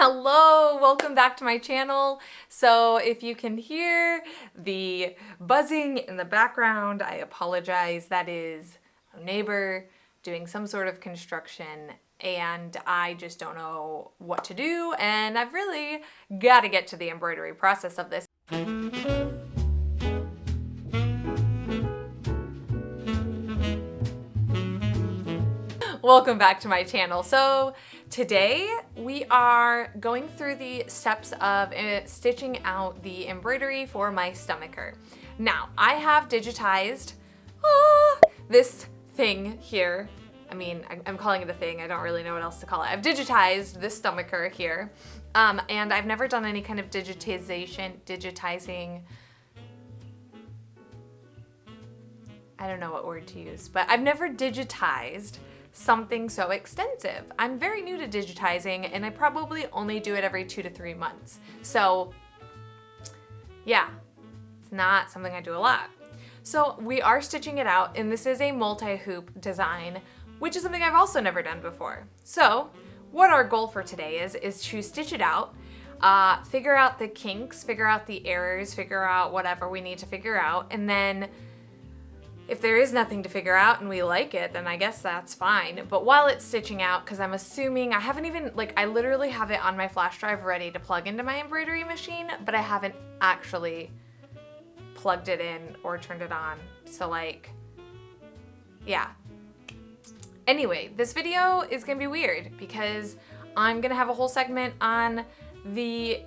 Hello, welcome back to my channel. So if you can hear the buzzing in the background, I apologize. That is a neighbor doing some sort of construction and I just don't know what to do, and I've really got to get to the embroidery process of this. Welcome back to my channel. So today we are going through the steps of stitching out the embroidery for my stomacher. Now I have digitized this thing here. I mean, I'm calling it a thing. I don't really know what else to call it. I've digitized this stomacher here, and I've never done any kind of digitizing. I don't know what word to use, but I've never digitized something so extensive. I'm very new to digitizing and I probably only do it every 2 to 3 months. So yeah, it's not something I do a lot. So we are stitching it out, and this is a multi-hoop design, which is something I've also never done before. So what our goal for today is to stitch it out, figure out the kinks, figure out the errors, figure out whatever we need to figure out, and then if there is nothing to figure out and we like it, then I guess that's fine. But while it's stitching out, because I'm assuming, I literally have it on my flash drive ready to plug into my embroidery machine, but I haven't actually plugged it in or turned it on. So yeah. Anyway, this video is gonna be weird because I'm gonna have a whole segment on the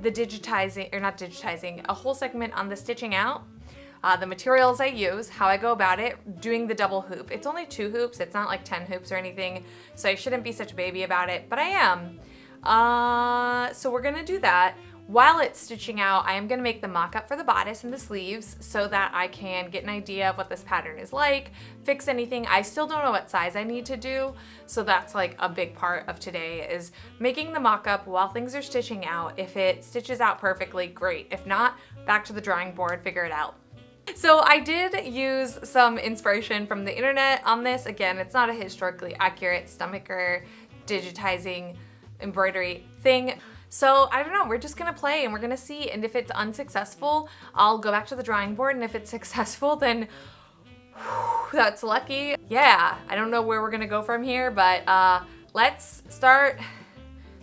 digitizing, or not digitizing, a whole segment on the stitching out. The materials I use, how I go about it, doing the double hoop. It's only 2 hoops, it's not like 10 hoops or anything, so I shouldn't be such a baby about it, but I am. So we're gonna do that. While it's stitching out, I am gonna make the mock-up for the bodice and the sleeves so that I can get an idea of what this pattern is like, fix anything. I still don't know what size I need to do, so that's like a big part of today, is making the mock-up while things are stitching out. If it stitches out perfectly, great. If not, back to the drawing board, figure it out. So I did use some inspiration from the internet on this. Again, it's not a historically accurate stomacher digitizing embroidery thing. So I don't know, we're just gonna play and we're gonna see, and if it's unsuccessful, I'll go back to the drawing board, and if it's successful, then that's lucky. Yeah, I don't know where we're gonna go from here, but let's start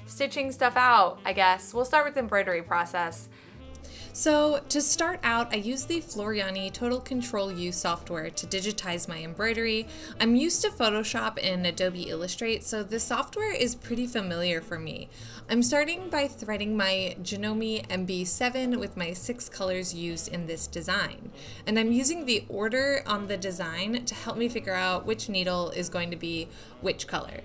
stitching stuff out, I guess. We'll start with the embroidery process. So to start out, I use the Floriani Total Control U software to digitize my embroidery. I'm used to Photoshop and Adobe Illustrate, so this software is pretty familiar for me. I'm starting by threading my Janome MB7 with my 6 colors used in this design. And I'm using the order on the design to help me figure out which needle is going to be which color.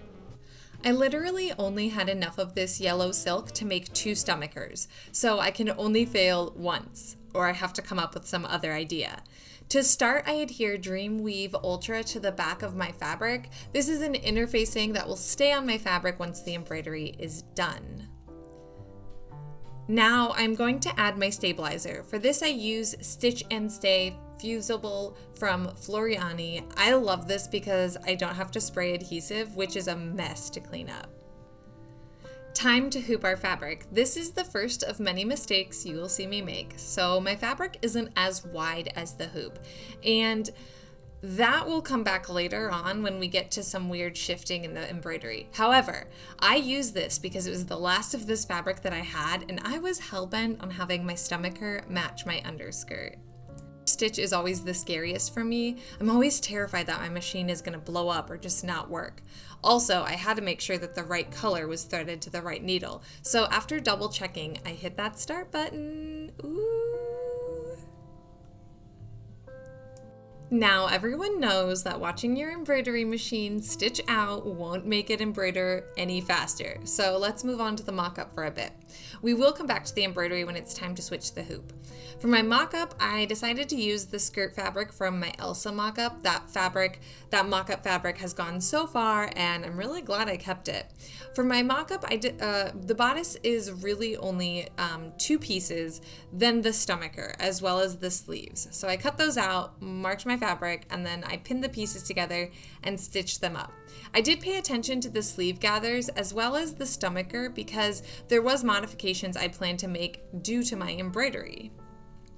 I literally only had enough of this yellow silk to make 2 stomachers, so I can only fail once, or I have to come up with some other idea. To start, I adhere Dreamweave Ultra to the back of my fabric. This is an interfacing that will stay on my fabric once the embroidery is done. Now I'm going to add my stabilizer. For this I use Stitch and Stay Fusible from Floriani. I love this because I don't have to spray adhesive, which is a mess to clean up. Time to hoop our fabric. This is the first of many mistakes you will see me make. So my fabric isn't as wide as the hoop, and that will come back later on when we get to some weird shifting in the embroidery. However, I use this because it was the last of this fabric that I had, and I was hellbent on having my stomacher match my underskirt. Stitch is always the scariest for me. I'm always terrified that my machine is going to blow up or just not work. Also, I had to make sure that the right color was threaded to the right needle. So after double checking, I hit that start button. Ooh. Now, everyone knows that watching your embroidery machine stitch out won't make it embroider any faster. So let's move on to the mock-up for a bit. We will come back to the embroidery when it's time to switch the hoop. For my mock-up, I decided to use the skirt fabric from my Elsa mock-up. That mock-up fabric has gone so far, and I'm really glad I kept it. For my mock-up, the bodice is really only 2 pieces, then the stomacher, as well as the sleeves. So I cut those out, marked my fabric, and then I pinned the pieces together and stitched them up. I did pay attention to the sleeve gathers as well as the stomacher because there was modifications I planned to make due to my embroidery.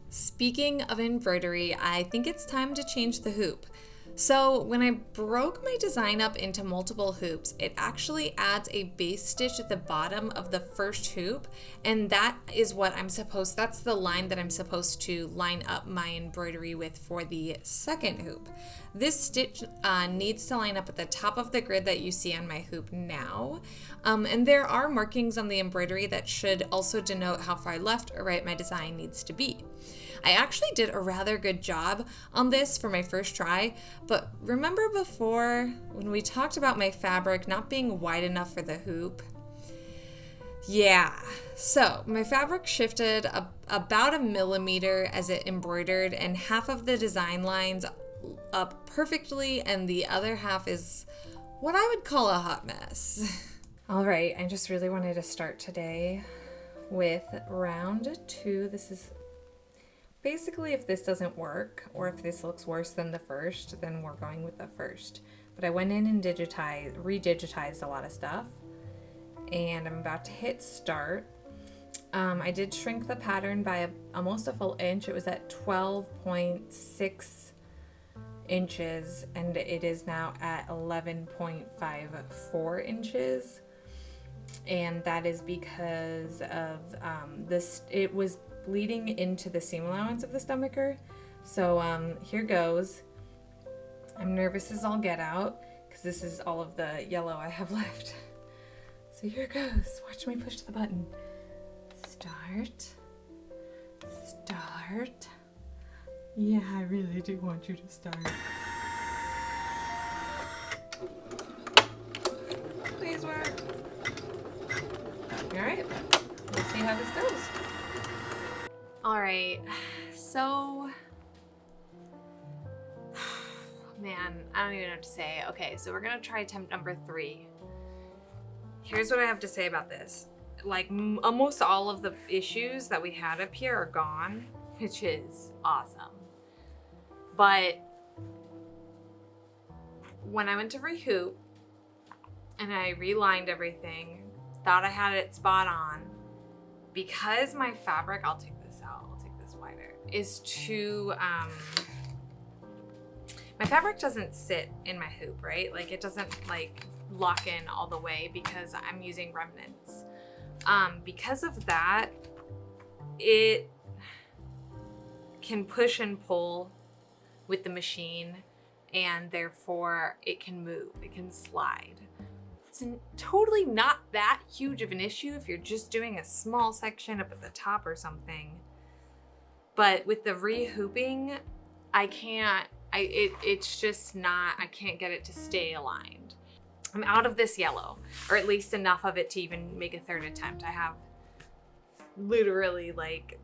Speaking of embroidery, I think it's time to change the hoop. So when I broke my design up into multiple hoops, it actually adds a base stitch at the bottom of the first hoop, and that is what that's the line that I'm supposed to line up my embroidery with for the second hoop. This stitch needs to line up at the top of the grid that you see on my hoop now. And there are markings on the embroidery that should also denote how far left or right my design needs to be. I actually did a rather good job on this for my first try, but remember before when we talked about my fabric not being wide enough for the hoop? Yeah, so my fabric shifted about 1 millimeter as it embroidered, and half of the design lines up perfectly and the other half is what I would call a hot mess. All right, I just really wanted to start today with round 2. This is basically, if this doesn't work or if this looks worse than the first, then we're going with the first. But I went in and redigitized a lot of stuff, and I'm about to hit start. I did shrink the pattern by almost a full inch. It was at 12.6 inches and it is now at 11.54 inches. And that is because of it was bleeding into the seam allowance of the stomacher. So here goes. I'm nervous as all get out because this is all of the yellow I have left. So here goes. Watch me push the button. Start. Yeah, I really do want you to start. Please work. All right, let's see how this goes. All right, so, man, I don't even know what to say. Okay, so we're gonna try attempt number 3. Here's what I have to say about this. Like, almost all of the issues that we had up here are gone, which is awesome. But when I went to rehoop and I relined everything, thought I had it spot on, because my fabric, I'll take this out, I'll take this wider, is too, my fabric doesn't sit in my hoop, right? Like, it doesn't like lock in all the way because I'm using remnants. Because of that, it can push and pull with the machine, and therefore it can move, it can slide. It's totally not that huge of an issue if you're just doing a small section up at the top or something. But with the rehooping, I can't get it to stay aligned. I'm out of this yellow, or at least enough of it to even make a third attempt. I have literally like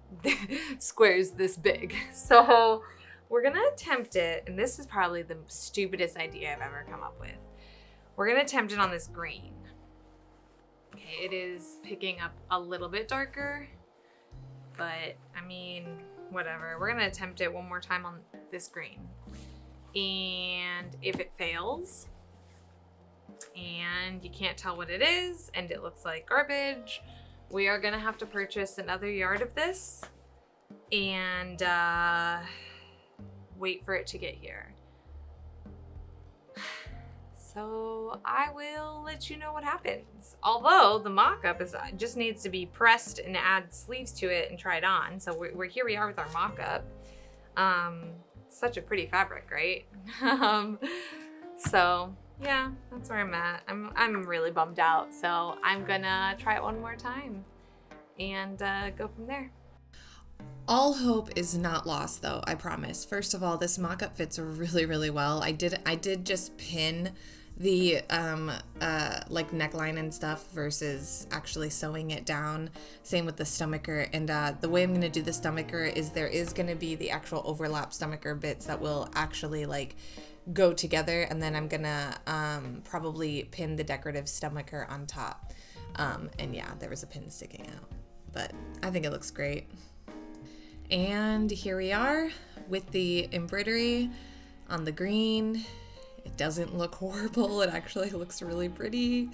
squares this big. So we're gonna attempt it, and this is probably the stupidest idea I've ever come up with. We're gonna attempt it on this green. Okay, it is picking up a little bit darker, but I mean, whatever. We're gonna attempt it one more time on this green. And if it fails, and you can't tell what it is, and it looks like garbage, we are gonna have to purchase another yard of this and wait for it to get here. So I will let you know what happens. Although the mock-up just needs to be pressed and add sleeves to it and tried on. So here we are with our mock-up. Such a pretty fabric, right? So yeah, that's where I'm at. I'm really bummed out. So I'm gonna try it one more time and go from there. All hope is not lost though, I promise. First of all, this mock-up fits really, really well. I did just pin the like neckline and stuff versus actually sewing it down. Same with the stomacher. And the way I'm gonna do the stomacher is there is gonna be the actual overlap stomacher bits that will actually like go together, and then I'm gonna probably pin the decorative stomacher on top. And yeah, there was a pin sticking out, but I think it looks great. And here we are with the embroidery. on the green. It doesn't look horrible. It actually looks really pretty.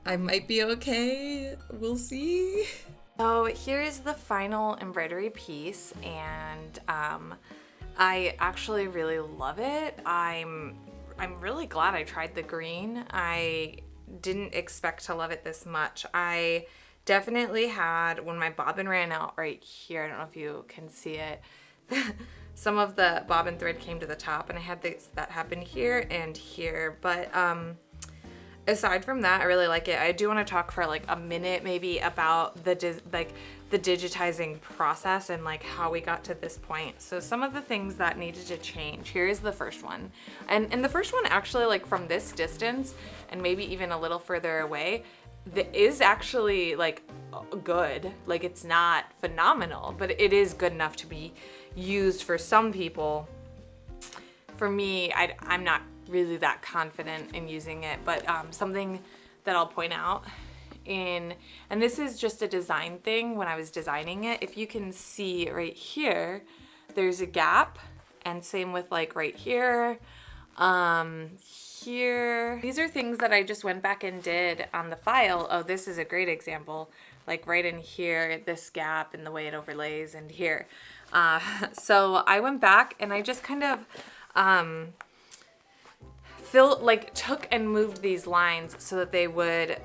I might be okay. We'll see. So here's the final embroidery piece, and I actually really love it. I'm really glad I tried the green. I didn't expect to love it this much. I definitely had, when my bobbin ran out right here, I don't know if you can see it, some of the bobbin thread came to the top, and I had this that happened here and here, but aside from that, I really like it. I do want to talk for like a minute maybe about the digitizing process and like how we got to this point. So some of the things that needed to change. Here is the first one. And the first one actually, like from this distance and maybe even a little further away, is actually like good. Like it's not phenomenal, but it is good enough to be used for some people. For me, I'm not really that confident in using it, but something that I'll point out and this is just a design thing when I was designing it, if you can see right here, there's a gap, and same with like right here, here. These are things that I just went back and did on the file. Oh, this is a great example, like right in here, this gap and the way it overlays, and here. So I went back and I just kind of took and moved these lines so that they would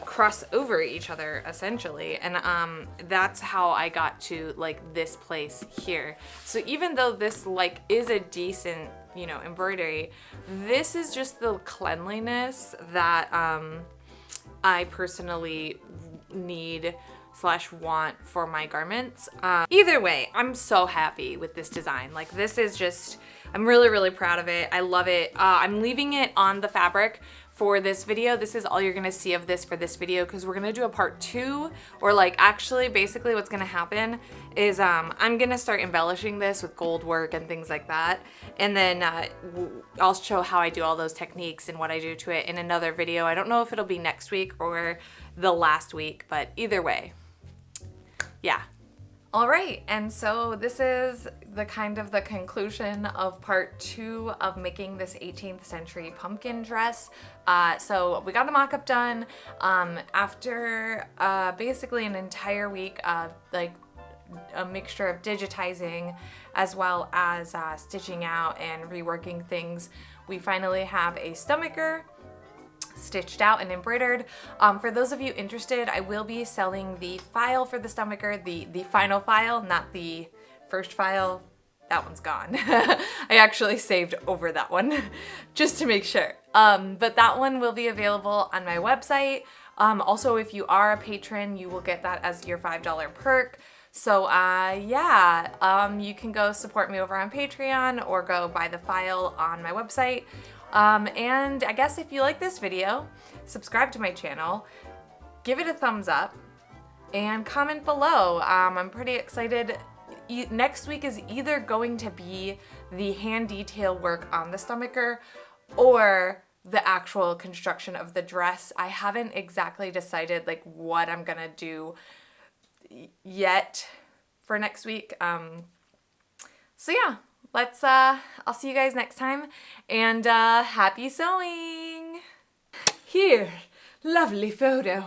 cross over each other essentially, and that's how I got to like this place here. So even though this like is a decent, you know, embroidery, this is just the cleanliness that I personally need / want for my garments. Either way, I'm so happy with this design. Like this is just, I'm really, really proud of it. I love it. I'm leaving it on the fabric for this video. This is all you're gonna see of this for this video, because we're gonna do a part 2, or like actually basically what's gonna happen is I'm gonna start embellishing this with gold work and things like that, and then I'll show how I do all those techniques and what I do to it in another video. I don't know if it'll be next week or the last week, but either way, yeah. All right, and so this is the conclusion of part 2 of making this 18th century pumpkin dress. So we got a mock-up done after basically an entire week of like a mixture of digitizing as well as stitching out and reworking things. We finally have a stomacher stitched out and embroidered. For those of you interested, I will be selling the file for the stomacher, the final file, not the first file. That one's gone. I actually saved over that one just to make sure. But that one will be available on my website. Also, if you are a patron, you will get that as your $5 perk. So yeah, you can go support me over on Patreon or go buy the file on my website. And I guess if you like this video, subscribe to my channel, give it a thumbs up, and comment below. I'm pretty excited. Next week is either going to be the hand detail work on the stomacher or the actual construction of the dress. I haven't exactly decided like what I'm gonna do yet for next week. So yeah. I'll see you guys next time, and happy sewing! Here, lovely photo.